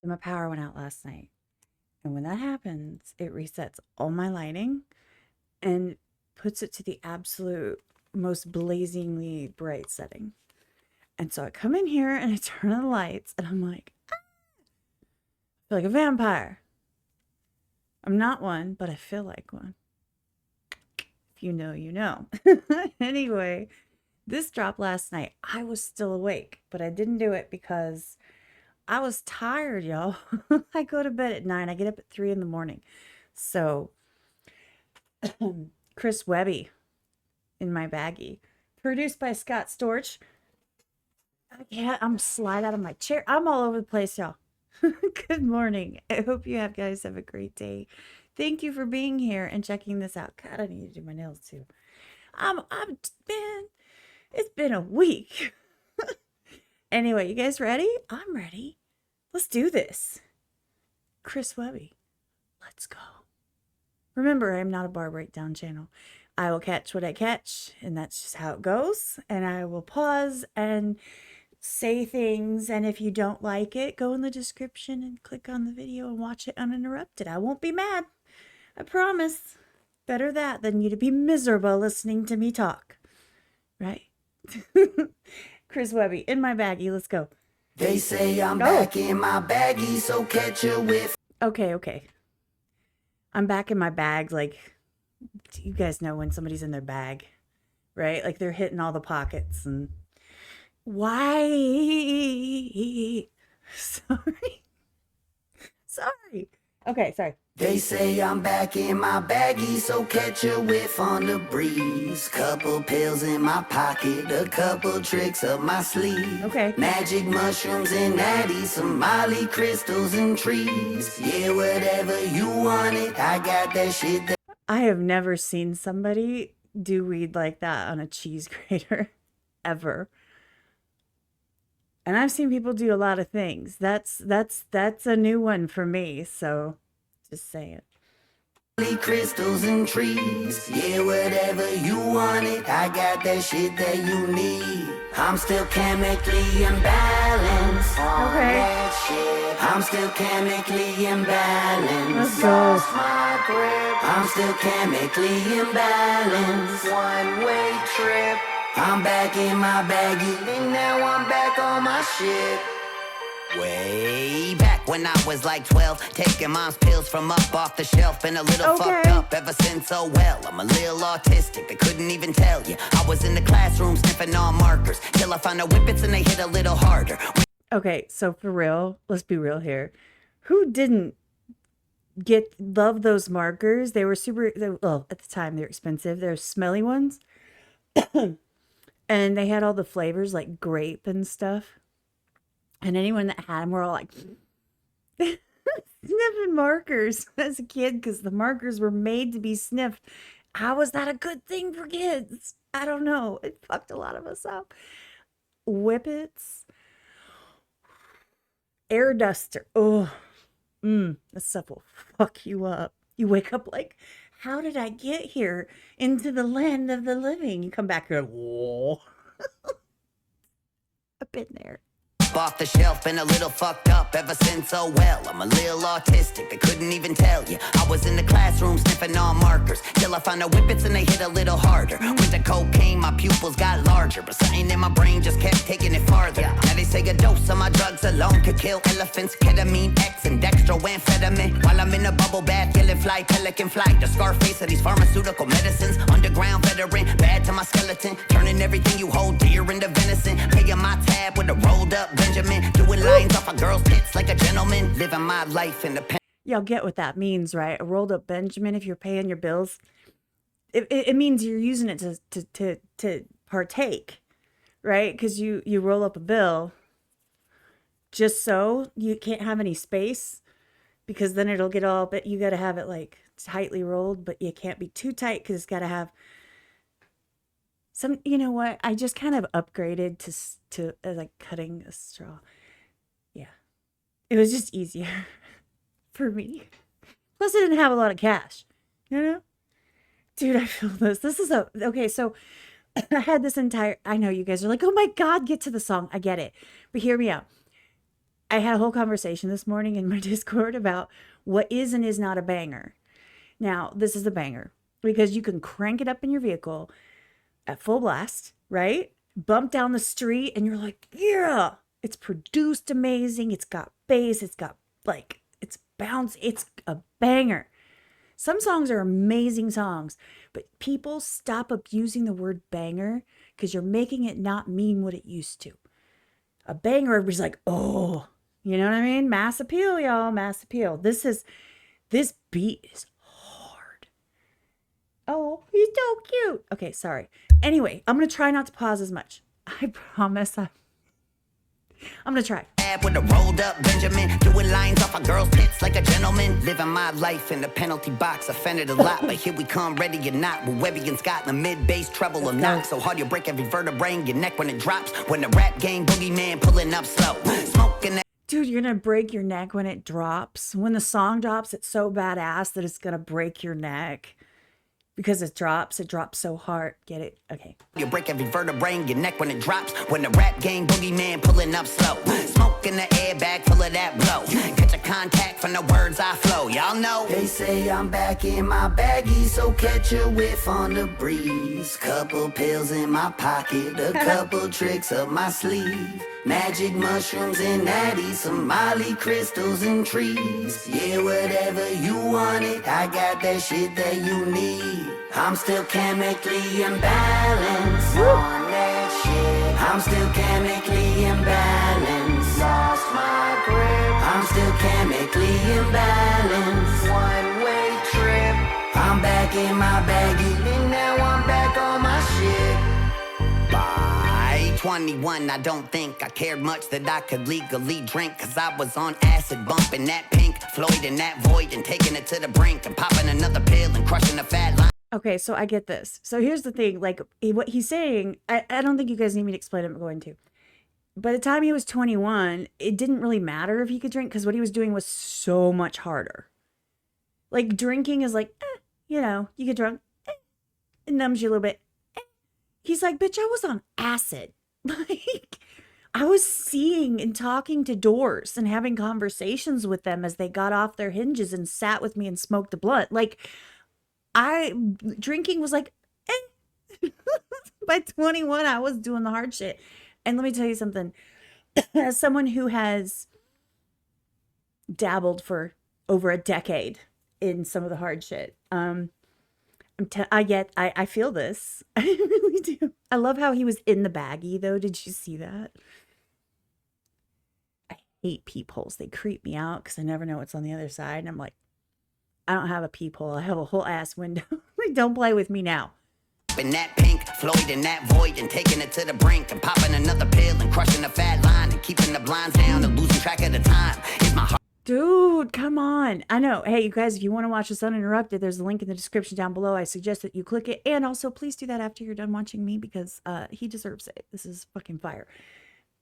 My power went out last night. And when that happens, it resets all my lighting and puts it to the absolute most blazingly bright setting. And so I come in here and I turn on the lights and I'm like, ah! I feel like a vampire. I'm not one, but I feel like one. If you know, you know. Anyway, this dropped last night. I was still awake, but I didn't do it because I was tired, y'all. I go to bed at 9. I get up at 3 in the morning. So, Chris Webby in my baggie. Produced by Storch. I'm slide out of my chair. I'm all over the place, y'all. Good morning. I hope you guys have a great day. Thank you for being here and checking this out. God, I need to do my nails too. Man, it's been a week. Anyway, you guys ready? I'm ready. Let's do this. Chris Webby, let's go. Remember, I'm not a bar breakdown channel. I will catch what I catch, and that's just how it goes. And I will pause and say things, and if you don't like it, go in the description and click on the video and watch it uninterrupted. I won't be mad. I promise. Better that than you to be miserable listening to me talk. Right? Chris Webby, in my baggie. Let's go. They say I'm back in my baggie, so catch a whiff. Okay. I'm back in my bag. Like, you guys know when somebody's in their bag, right? Like they're hitting all the pockets and why? Sorry. Okay, sorry. They say I'm back in my baggie, so catch a whiff on the breeze. Couple pills in my pocket, a couple tricks up my sleeve. Okay. Magic mushrooms and natties, some Molly crystals and trees. Yeah, whatever you want it, I got that shit. I have never seen somebody do weed like that on a cheese grater, ever. And I've seen people do a lot of things. That's a new one for me. So, just saying. Crystals and trees, yeah, whatever you want it, I got that shit that you need. I'm still chemically imbalanced. Okay. That shit. I'm still chemically imbalanced. Let's go. My grip. I'm still chemically imbalanced. One-way trip. I'm back in my baggie, and now I'm back on my shit. Way back when I was like 12, taking mom's pills from up off the shelf, been a little fucked up ever since. Oh well, I'm a little autistic, I couldn't even tell you. I was in the classroom sniffing on markers till I found the whippets and they hit a little harder. Okay, so for real, let's be real here. Who didn't love those markers? They were well, at the time they were expensive. They're smelly ones. And they had all the flavors like grape and stuff. And anyone that had them were all like sniffing markers as a kid because the markers were made to be sniffed. How was that a good thing for kids? I don't know. It fucked a lot of us up. Whippets. Air duster. Oh, that stuff will fuck you up. You wake up like, how did I get here into the land of the living? You come back here, whoa. I've been there. Off the shelf, been a little fucked up ever since. Oh well, I'm a little autistic, I couldn't even tell you. I was in the classroom sniffing on markers till I found the whippets and they hit a little harder. With the cocaine, my pupils got larger, but something in my brain just kept taking it farther. Now they say a dose of my drugs alone could kill elephants. Ketamine, X, and dextroamphetamine. While I'm in a bubble bath, yelling fly, pelican fly. The Scarface of these pharmaceutical medicines. Underground veteran, bad to my skeleton. Turning everything you hold dear into venison. Paying my tab with a rolled up Benjamin, doing lines off a girl's tits like a gentleman, living my life in the pen. Y'all get what that means, right? A rolled up Benjamin, if you're paying your bills, it means you're using it to partake, right? Because you roll up a bill just so you can't have any space because then it'll get all, but you got to have it like tightly rolled, but you can't be too tight because it's got to have some, you know what? I just kind of upgraded to like cutting a straw. Yeah. It was just easier for me. Plus I didn't have a lot of cash, you know? Dude, I feel this. This is okay, so I had this I know you guys are like, oh my God, get to the song. I get it. But hear me out. I had a whole conversation this morning in my Discord about what is and is not a banger. Now, this is a banger because you can crank it up in your vehicle at full blast, right? Bump down the street and you're like, yeah, it's produced amazing. It's got bass. It's got like, it's bounce. It's a banger. Some songs are amazing songs, but people stop abusing the word banger because you're making it not mean what it used to. A banger, everybody's like, oh, you know what I mean? Mass appeal, y'all, mass appeal. This beat is hard. Oh, he's so cute. Okay, sorry. Anyway, I'm going to try not to pause as much. I promise I'm going to try. With a rolled up Benjamin, doing lines off a girl's tits like a gentleman. Living my life in the penalty box, offended a lot, but here we come, ready or not. With Webby and Scott in the mid bass, treble or knock. So hard you break every vertebrae in your neck when it drops. When the rap game boogeyman pulling up slow, smoking that. Dude, you're gonna break your neck when it drops. When the song drops, it's so badass that it's gonna break your neck. Because it drops so hard. Get it? Okay. You break every vertebrae in your neck when it drops. When the rap game boogeyman pulling up slow. Smoke in the airbag full of that blow. Catch a contact from the words I flow. Y'all know. They say I'm back in my baggie, so catch a whiff on the breeze. Couple pills in my pocket, a couple tricks up my sleeve. Magic mushrooms and natty, some Molly crystals and trees. Yeah, whatever you want it, I got that shit that you need. I'm still chemically imbalanced on that shit. I'm still chemically imbalanced. Lost my grip. I'm still chemically imbalanced. One-way trip. I'm back in my baggie, and now I'm back on my shit. 21, I don't think I cared much that I could legally drink. Cause I was on acid, bumping that Pink Floyd in that void and taking it to the brink and popping another pill and crushing a fat line. Okay, so I get this. So here's the thing, like what he's saying, I don't think you guys need me to explain it, I'm going to. By the time he was 21, it didn't really matter if he could drink because what he was doing was so much harder. Like drinking is like, you know, you get drunk, it numbs you a little bit. He's like, bitch, I was on acid. Like, I was seeing and talking to doors and having conversations with them as they got off their hinges and sat with me and smoked a blunt. Like, drinking was like, By 21, I was doing the hard shit. And let me tell you something. As someone who has dabbled for over a decade in some of the hard shit, I feel this. I really do. I love how he was in the baggie though. Did you see that? I hate peepholes. They creep me out because I never know what's on the other side. And I'm like, I don't have a peephole. I have a whole ass window. Like, don't play with me now. In that Pink Floyd in that void and taking it to the brink and popping another pill and crushing a fat line and keeping the blinds down and losing track of the time. Is my heart. Dude, come on. I know. Hey, you guys, if you want to watch this uninterrupted, there's a link in the description down below. I suggest that you click it. And also, please do that after you're done watching me because he deserves it. This is fucking fire.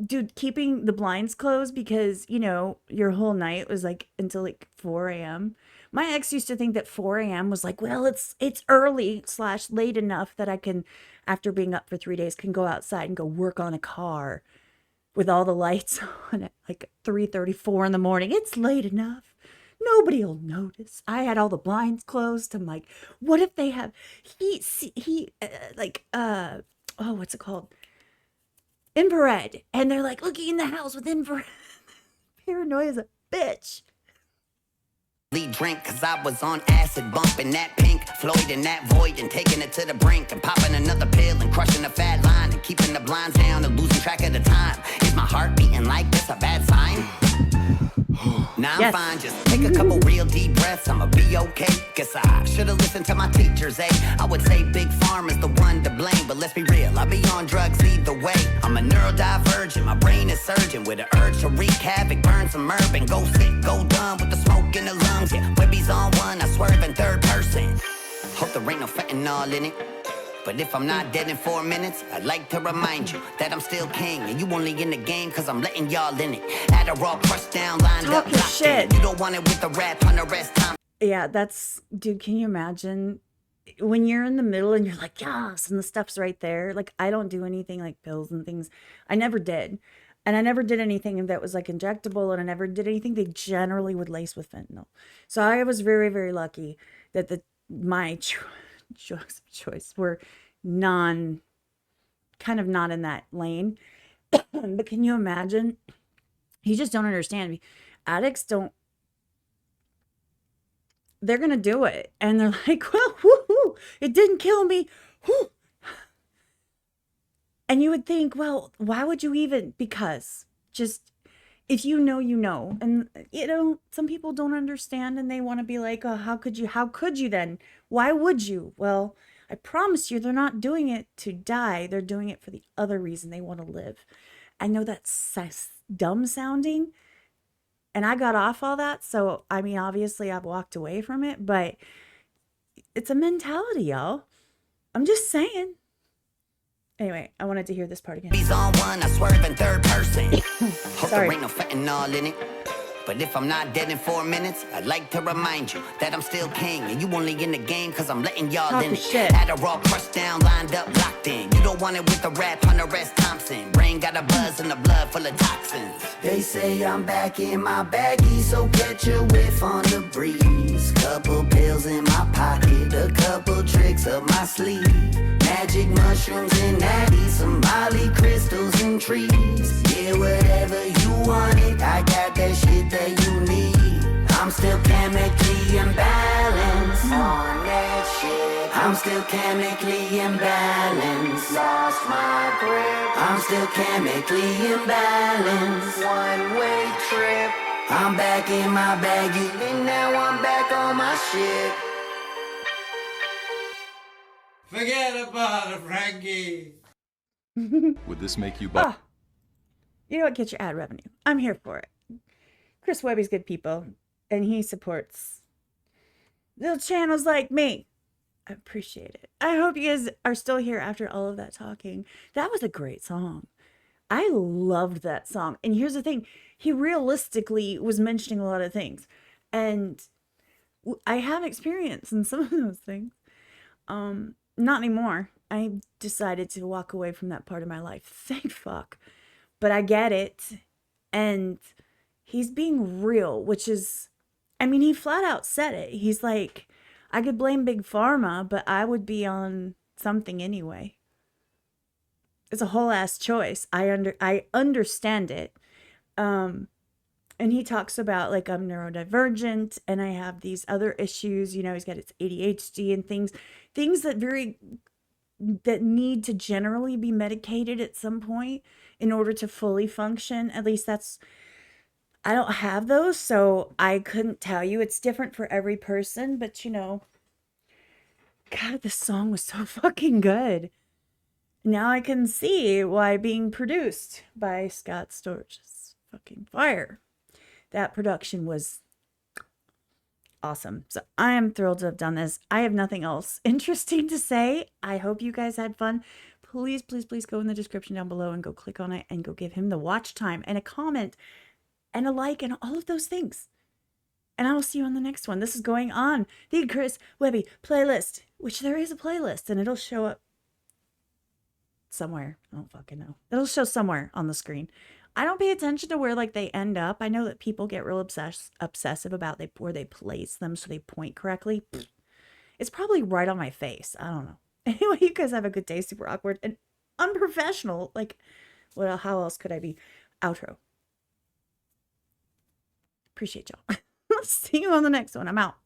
Dude, keeping the blinds closed because, you know, your whole night was like until like 4 a.m. My ex used to think that 4 a.m. was like, well, it's early / late enough that I can, after being up for 3 days, can go outside and go work on a car with all the lights on at like 3:34 in the morning. It's late enough. Nobody will notice. I had all the blinds closed. I'm like, what if they have what's it called? Infrared. And they're like looking in the house with infrared. Paranoia is a bitch. Drink cause I was on acid, bumping that Pink Floyd in that void and taking it to the brink and popping another pill and crushing a fat line and keeping the blinds down and losing track of the time. Is my heart beating like this a bad sign? Nah, I'm Yes. fine, just take a couple real deep breaths, I'ma be okay. Guess I should've listened to my teachers, eh? I would say Big Pharma's the one to blame, but let's be real, I be on drugs either way. I'm a neurodivergent, my brain is surging with an urge to wreak havoc, burn some herb and go sick, go dumb with the smoke in the lungs. Yeah, Webby's on one, I swerve in third person. Hope there ain't no fentanyl in it. But if I'm not dead in 4 minutes, I'd like to remind you that I'm still king. And you only in the game cause I'm letting y'all in it. Adderall crushed down, lined Talk up, your locked shit. in. You don't want it with the rap on the rest time. Yeah, that's, dude, can you imagine when you're in the middle and you're like, yes, and the stuff's right there. Like, I don't do anything like pills and things. I never did. And I never did anything that was like injectable, and I never did anything they generally would lace with fentanyl. So I was very, very lucky that my drugs of choice were kind of not in that lane. But can you imagine? You just don't understand. Addicts don't, they're going to do it. And they're like, well, woohoo, it didn't kill me. Whoo. And you would think, well, why would you even? Because just if you know, you know. And, you know, some people don't understand and they want to be like, oh, how could you? How could you then? Why would you? Well, I promise you, they're not doing it to die. They're doing it for the other reason they want to live. I know that's dumb sounding. And I got off all that. So, I mean, obviously I've walked away from it, but it's a mentality, y'all. I'm just saying. Anyway, I wanted to hear this part again. He's on one, I swerve in third person. Hope Sorry. there ain't no fentanyl in it. But if I'm not dead in 4 minutes, I'd like to remind you that I'm still king. And you only in the game cause I'm letting y'all Talk in the it. shit. Adderall crushed down, lined up, locked in. You don't want it with the rap Hunter S. Thompson. Brain got a buzz and the blood full of toxins. They say I'm back in my baggie, so catch a whiff on the breeze. Couple pills in my pocket, a couple tricks up my sleeve. Magic mushrooms and natty, some Molly crystals and trees. Yeah, whatever you want it, I got that shit that you need. I'm still chemically imbalanced on that shit. I'm still chemically imbalanced. Lost my grip. I'm still chemically imbalanced. One-way trip. I'm back in my baggie, and now I'm back on my shit. Forget about it, Frankie. Would this make you buy? Ah, you know what? Get your ad revenue. I'm here for it. Chris Webby's good people, and he supports little channels like me. I appreciate it. I hope you guys are still here after all of that talking. That was a great song. I loved that song. And here's the thing. He realistically was mentioning a lot of things. And I have experience in some of those things. Not anymore. I decided to walk away from that part of my life. Thank fuck. But I get it. And he's being real, which is, I mean, he flat out said it. He's like, I could blame Big Pharma, but I would be on something anyway. It's a whole ass choice. I understand it. And he talks about like I'm neurodivergent and I have these other issues, you know, he's got his ADHD and things that need to generally be medicated at some point in order to fully function. At least I don't have those, so I couldn't tell you. It's different for every person, but you know, God, this song was so fucking good. Now I can see why being produced by Scott Storch is fucking fire. That production was awesome. So I am thrilled to have done this. I have nothing else interesting to say. I hope you guys had fun. Please, please, please go in the description down below and go click on it and go give him the watch time and a comment and a like and all of those things. And I will see you on the next one. This is going on the Chris Webby playlist, which there is a playlist and it'll show up somewhere. I don't fucking know. It'll show somewhere on the screen. I don't pay attention to where like they end up. I know that people get real obsessive about where they place them so they point correctly. It's probably right on my face. I don't know. Anyway, you guys have a good day. Super awkward and unprofessional. Like, well, how else could I be? Outro. Appreciate y'all. See you on the next one. I'm out.